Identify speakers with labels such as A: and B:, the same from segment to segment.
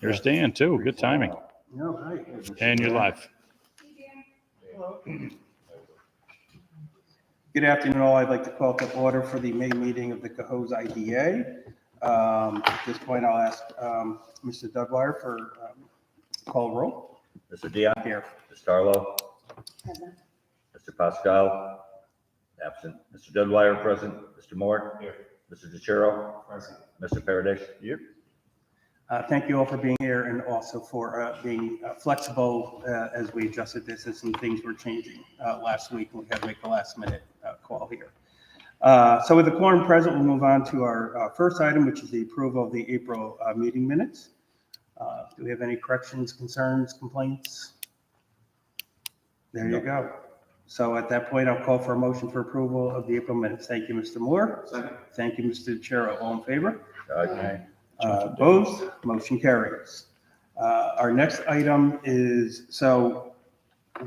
A: There's Dan too. Good timing.
B: No, hi.
A: And you're live.
B: Good afternoon, all. I'd like to call to order for the May meeting of the Cohoes IDA. At this point, I'll ask Mr. Dudwire for call roll.
C: Mr. Dion.
B: Here.
C: Mr. Tarlow.
D: Present.
C: Mr. Pascal. Absent. Mr. Dudwire, present. Mr. Moore. Here. Mr. DeChiro. Present. Mr. Paradish.
A: Yep.
B: Thank you all for being here and also for being flexible as we adjusted this as some things were changing last week. We had to make a last minute call here. So with the quorum present, we'll move on to our first item, which is the approval of the April meeting minutes. Do we have any corrections, concerns, complaints? There you go. So at that point, I'll call for a motion for approval of the April minutes. Thank you, Mr. Moore. Second. Thank you, Mr. DeChiro. All in favor?
C: Aye.
B: Opposed? Motion carries. Our next item is, so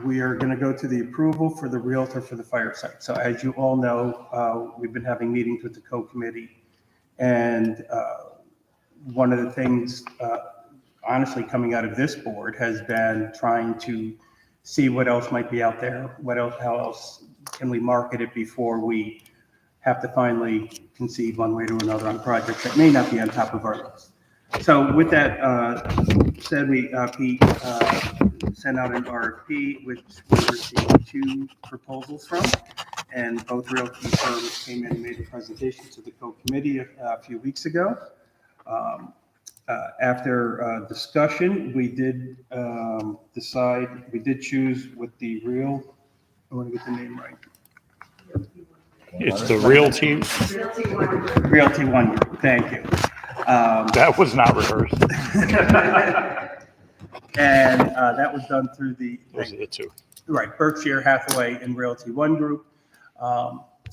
B: we are going to go to the approval for the Realtor for the fire site. So as you all know, we've been having meetings with the co-committee, and one of the things, honestly, coming out of this board has been trying to see what else might be out there. What else? How else can we market it before we have to finally concede one way or another on projects that may not be on top of our list. So with that said, Pete sent out an RFP, which we received 2 proposals from, and both realty firms came in and made a presentation to the co-committee a few weeks ago. After discussion, we did choose with the I want to get the name right.
A: It's the Realty.
B: Realty One Group, thank you.
A: That was not rehearsed.
B: And that was done through
A: Those are the two.
B: right, Berkshire Hathaway and Realty One Group.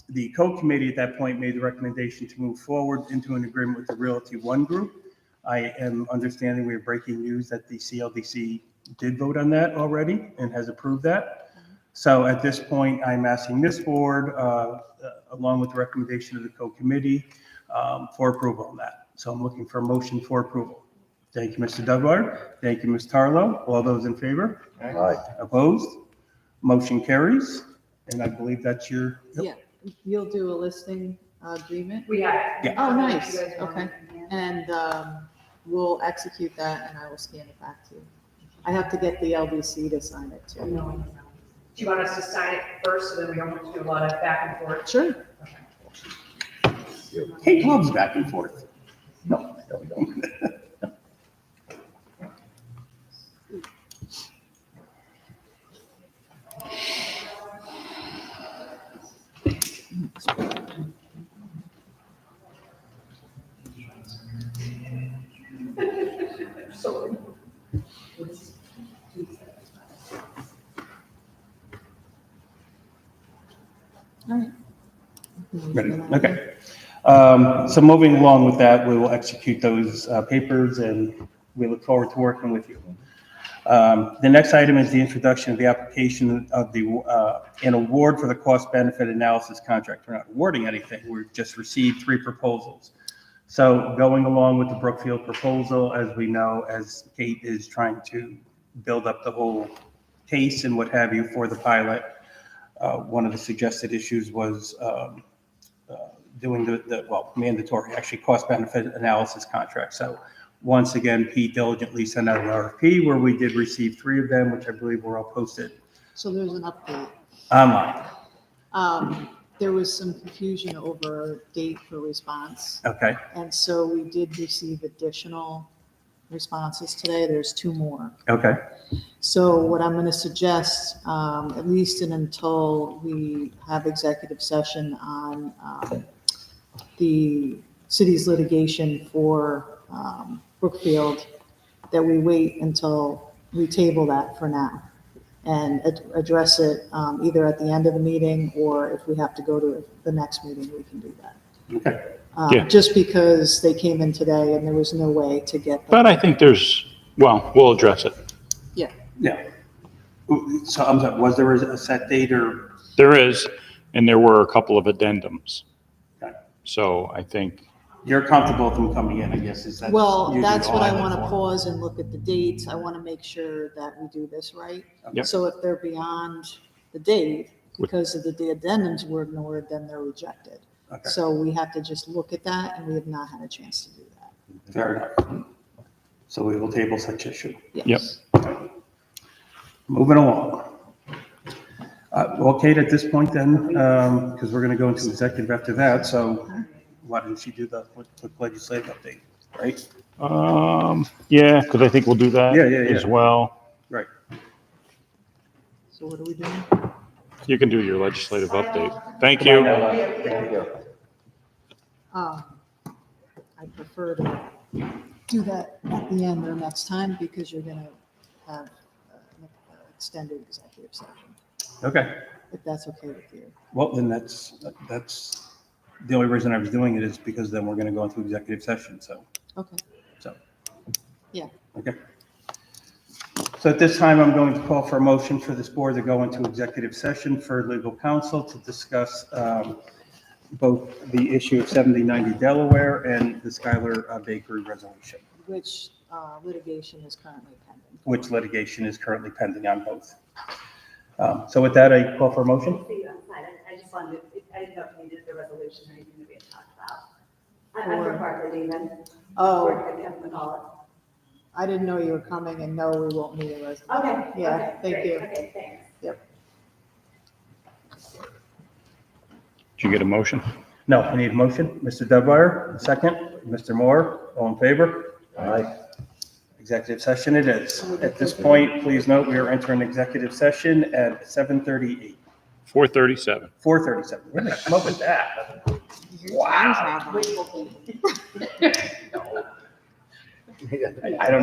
B: The co-committee at that point made the recommendation to move forward into an agreement with the Realty One Group. I am understanding we have breaking news that the CLDC did vote on that already and has approved that. So at this point, I'm asking this board, along with the recommendation of the co-committee, for approval on that. So I'm looking for a motion for approval. Thank you, Mr. Dudwire. Thank you, Ms. Tarlow. All those in favor?
C: Aye.
B: Opposed? Motion carries. And I believe that's your.
D: Yeah, you'll do a listing agreement?
E: We have it.
B: Yeah.
D: Oh, nice, okay. And we'll execute that and I will scan it back to you. I have to get the LDC to sign it too.
E: No. Do you want us to sign it first so that we don't have to do a lot of back and forth?
D: Sure.
B: Kate loves back and forth.
C: No, we don't.
D: All right.
B: Ready? Okay. So moving along with that, we will execute those papers and we look forward to working with you. The next item is the introduction of the application of an award for the cost benefit analysis contract. We're not awarding anything. We've just received 3 proposals. So going along with the Brookfield proposal, as we know, as Kate is trying to build up the whole case and what have you for the pilot, one of the suggested issues was doing the mandatory, actually, cost benefit analysis contract. So once again, Pete diligently sent out an RFP where we did receive 3 of them, which I believe were all posted
D: So there's an update.
B: online.
D: There was some confusion over date for response.
B: Okay,
D: And so we did receive additional responses today. There's 2 more.
B: okay,
D: So what I'm going to suggest, at least until we have executive session on the city's litigation for Brookfield, that we wait until we table that for now and address it either at the end of the meeting, or if we have to go to the next meeting, we can do that.
B: okay.
A: Yeah.
D: Just because they came in today and there was no way to get them.
A: But I think we'll address it.
D: Yeah.
B: Yeah. So I'm sorry, was there a set date or?
A: There is, and there were a couple of addendums.
B: Okay.
A: So I think
B: You're comfortable with them coming in, I guess, is that?
D: Well,
B: usually
D: that's
B: all
D: what I
B: look
D: want to
B: for.
D: pause and look at the dates. I want to make sure that we do this right.
A: Yep.
D: So if they're beyond the date, because of the addendums were ignored, then they're rejected.
B: Okay.
D: So we have to just look at that, and we have not had a chance to do that.
B: Fair enough. So we will table such issue.
D: Yes.
B: Moving along. Well, Kate, at this point then, because we're going to go into executive after that, so why didn't you do the quick legislative update, right?
A: Yeah, because I think we'll do that
B: Yeah, yeah, yeah.
A: as well.
B: Right.
D: So what are we doing?
A: You can do your legislative update. Thank you.
C: Thank you.
D: I prefer to do that at the end or next time, because you're going to have an extended executive session,
B: Okay.
D: if that's okay with you.
B: Well, then that's the only reason I was doing it is because then we're going to go into executive session, so.
D: Okay. Yeah.
B: Okay. So at this time, I'm going to call for a motion for this board to go into executive session for legal counsel to discuss both the issue of 7090 Delaware and the Skylar Bakery resolution,
D: Which litigation is currently pending.
B: which litigation is currently pending on both. So with that, I call for a motion.
F: See you outside. I just wanted, I didn't know if you needed the resolution or anything that we had talked about. I'm for Parker even.
D: Oh,
F: Or Kevin McCall.
D: I didn't know you were coming, and no, we won't need a resolution.
F: Okay.
D: Yeah,
F: okay,
D: thank
F: great.
D: you.
F: Okay, thanks.
A: Did you get a motion?
B: No, I need a motion. Mr. Dubwire, second. Mr. Moore, all in favor?
C: Aye.
B: Executive session it is. At this point, please note, we are entering executive session at 7:38,
A: 4:37.
B: 4:37. Where did I come up with that?
D: Wow.
B: I don't